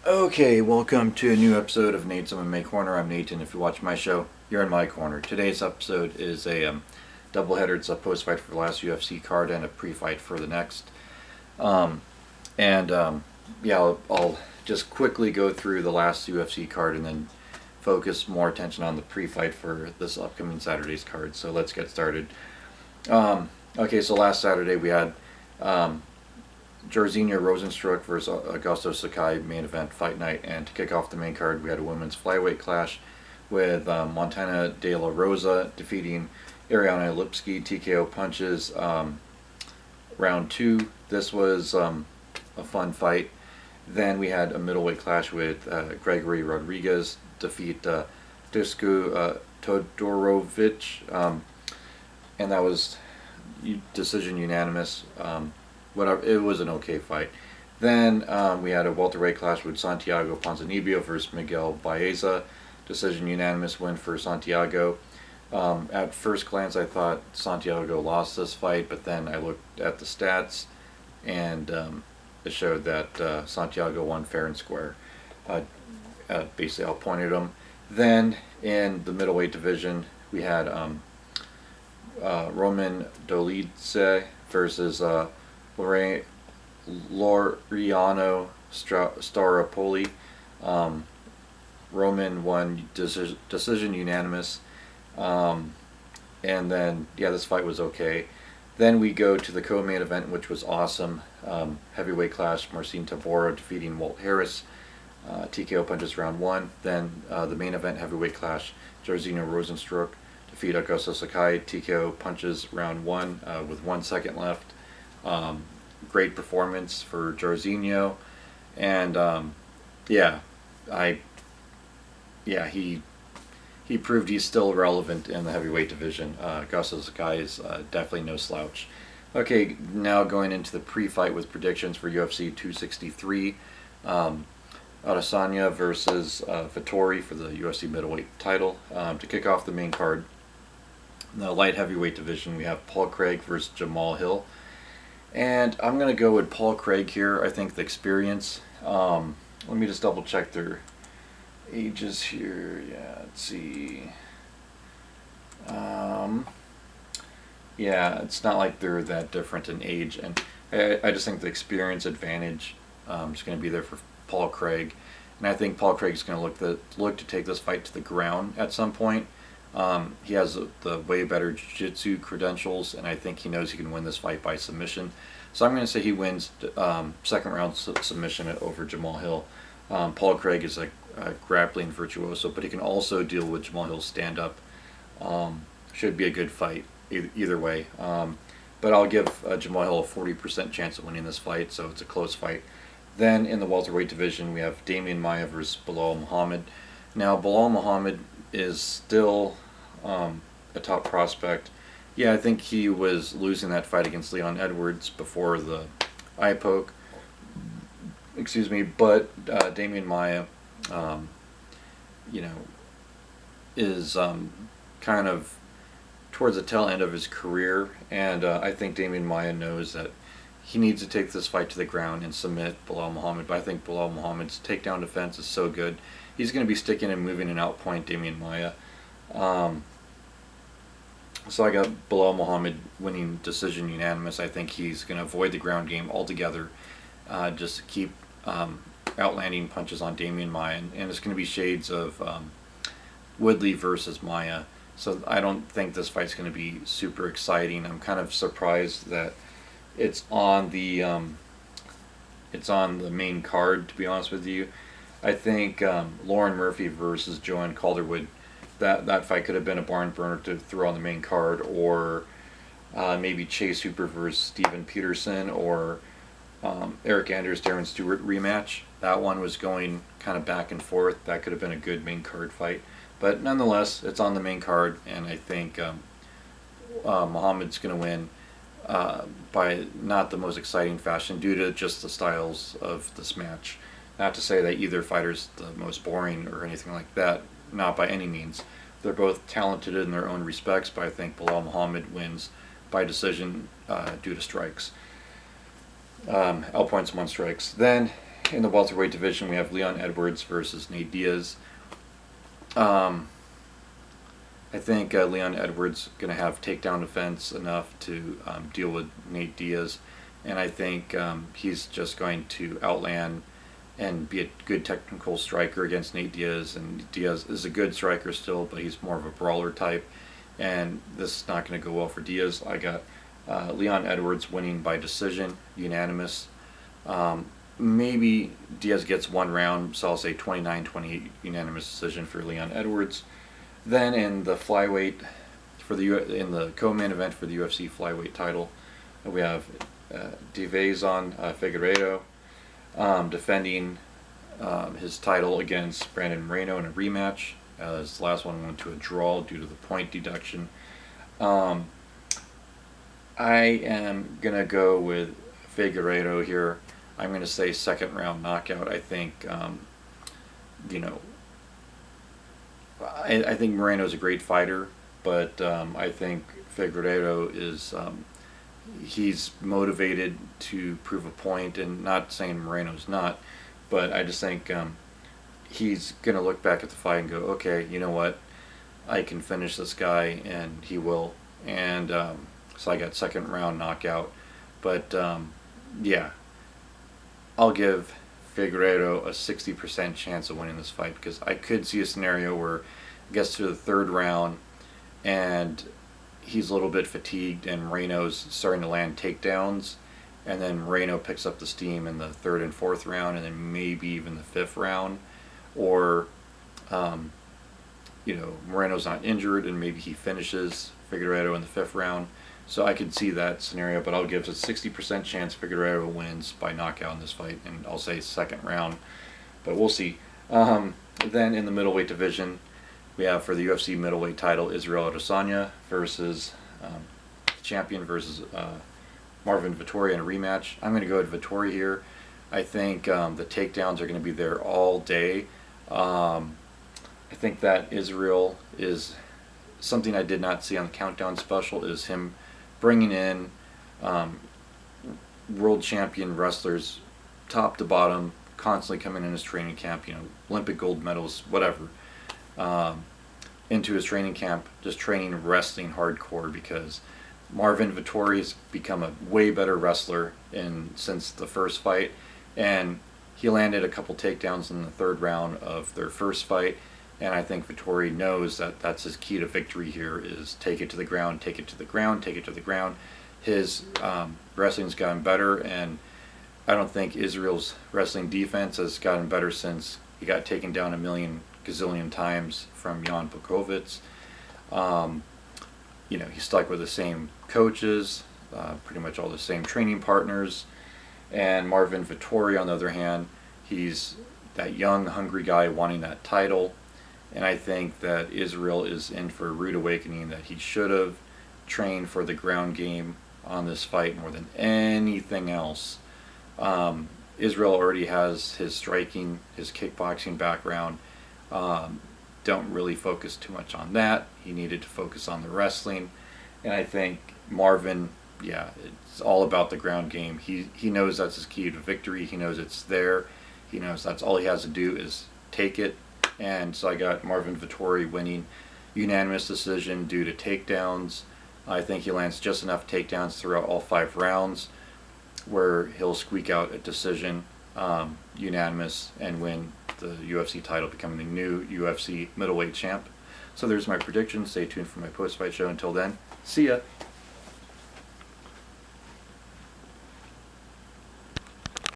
Okay, welcome to a new episode of Nate's MMA Corner. I'm Nate, and if you watch my show, you're in my corner. Today's episode is a doubleheader. It's a post-fight for the last UFC card and a pre-fight for the next. Um, yeah, I'll just quickly go through the last UFC card and then focus more attention on the pre-fight for this upcoming Saturday's card. So let's get started. Okay, so last Saturday we had Jairzinho Rozenstruik versus Augusto Sakai main event fight night, and to kick off the main card we had a women's flyweight clash with Montana De La Rosa defeating Ariana Lipski TKO punches. Round 2, this was a fun fight. Then we had a middleweight clash with Gregory Rodriguez defeat Dusko Todorovic, and that was decision unanimous. Whatever, it was an okay fight. Then we had a welterweight clash with Santiago Ponzinibio versus Miguel Baeza. Decision unanimous win for Santiago. At first glance, I thought Santiago lost this fight, but then I looked at the stats, and it showed that Santiago won fair and square. Basically, outpointed him. Then in the middleweight division, we had Roman Dolidze versus Laureano Staropoli. Roman won decision unanimous. And then, yeah, this fight was okay. Then we go to the co-main event, which was awesome. Heavyweight clash, Marcin Tybura defeating Walt Harris. TKO punches round 1. Then the main event heavyweight clash, Jairzinho Rozenstruik defeat Augusto Sakai. TKO punches round 1 with 1 second left. Great performance for Jairzinho, and he proved he's still relevant in the heavyweight division. Augusto Sakai is definitely no slouch. Okay, now going into the pre-fight with predictions for UFC 263. Adesanya versus Vettori for the UFC middleweight title. To kick off the main card, in the light heavyweight division, we have Paul Craig versus Jamal Hill. And I'm going to go with Paul Craig here. I think the experience. Let me just double check their ages here. Yeah, let's see. Yeah, it's not like they're that different in age. And I just think the experience advantage is going to be there for Paul Craig. And I think Paul Craig is going to look to take this fight to the ground at some point. He has the way better jiu-jitsu credentials, and I think he knows he can win this fight by submission. So I'm going to say he wins second round submission over Jamal Hill. Paul Craig is a grappling virtuoso, but he can also deal with Jamal Hill's stand-up. Should be a good fight either way. But I'll give Jamal Hill a 40% chance of winning this fight, so it's a close fight. Then in the welterweight division, we have Damian Maia versus Belal Muhammad. Now, Belal Muhammad is still a top prospect. Yeah, I think he was losing that fight against Leon Edwards before the eye poke. Excuse me, but Damian Maia, is kind of towards the tail end of his career, and I think Damian Maia knows that he needs to take this fight to the ground and submit Belal Muhammad. But I think Belal Muhammad's takedown defense is so good. He's going to be sticking and moving and outpoint Damian Maia. So I got Belal Muhammad winning decision unanimous. I think he's going to avoid the ground game altogether. Just keep outlanding punches on Damian Maia. And it's going to be shades of Woodley versus Maia. So I don't think this fight's going to be super exciting. I'm kind of surprised that it's on the main card, to be honest with you. I think Lauren Murphy versus Joanne Calderwood, that fight could have been a barn burner to throw on the main card, or maybe Chase Hooper versus Steven Peterson, or Eric Anders Darren Stewart rematch. That one was going kind of back and forth. That could have been a good main card fight, but nonetheless, it's on the main card, and I think Muhammad's going to win by not the most exciting fashion due to just the styles of this match. Not to say that either fighter's the most boring or anything like that, not by any means. They're both talented in their own respects, but I think Belal Muhammad wins by decision due to strikes. Outpoints 1 strikes. Then In the welterweight division, we have Leon Edwards versus Nate Diaz. I think Leon Edwards going to have takedown defense enough to deal with Nate Diaz, and I think he's just going to outland and be a good technical striker against Nate Diaz. And Diaz is a good striker still, but he's more of a brawler type, and this is not going to go well for Diaz. I got Leon Edwards winning by decision, unanimous. Maybe Diaz gets one round, so I'll say 29-28 unanimous decision for Leon Edwards. Then in the flyweight, in the co-main event for the UFC flyweight title, we have Diaz Figueiredo defending his title against Brandon Moreno in a rematch. His last one went to a draw due to the point deduction. I am going to go with Figueiredo here. I'm going to say second round knockout. I think, I think Moreno's a great fighter, but I think Figueiredo is, he's motivated to prove a point, and not saying Moreno's not, but I just think he's going to look back at the fight and go, okay, you know what, I can finish this guy, and he will. And so I got second round knockout. But yeah, I'll give Figueiredo a 60% chance of winning this fight, because I could see a scenario where it gets to the third round and he's a little bit fatigued and Moreno's starting to land takedowns, and then Moreno picks up the steam in the third and fourth round, and then maybe even the fifth round, or Moreno's not injured and maybe he finishes Figueiredo in the fifth round. So I could see that scenario, but I'll give a 60% chance Figueiredo wins by knockout in this fight, and I'll say second round, but we'll see. Then in the middleweight division, we have for the UFC middleweight title Israel Adesanya versus champion versus Marvin Vettori in a rematch. I'm going to go with Vettori here. I think the takedowns are going to be there all day. I think that Israel is something I did not see on the Countdown special, is him bringing in world champion wrestlers, top to bottom, constantly coming in his training camp, Olympic gold medals, whatever, into his training camp, just training wrestling hardcore, because Marvin Vettori has become a way better wrestler since the first fight, and he landed a couple takedowns in the third round of their first fight. And I think Vettori knows that that's his key to victory here, is take it to the ground, take it to the ground, take it to the ground. His wrestling's gotten better, and I don't think Israel's wrestling defense has gotten better since he got taken down a million gazillion times from Jan Blachowicz. He's stuck with the same coaches, pretty much all the same training partners. And Marvin Vettori, on the other hand, he's that young, hungry guy wanting that title. And I think that Israel is in for a rude awakening, that he should have trained for the ground game on this fight more than anything else. Israel already has his striking, his kickboxing background. Don't really focus too much on that. He needed to focus on the wrestling. And I think Marvin, yeah, it's all about the ground game. He knows that's his key to victory. He knows it's there. He knows that's all he has to do is take it. And so I got Marvin Vettori winning unanimous decision due to takedowns. I think he lands just enough takedowns throughout all 5 rounds where he'll squeak out a decision, unanimous, and win the UFC title, becoming the new UFC middleweight champ. So there's my prediction. Stay tuned for my post-fight show. Until then, see ya.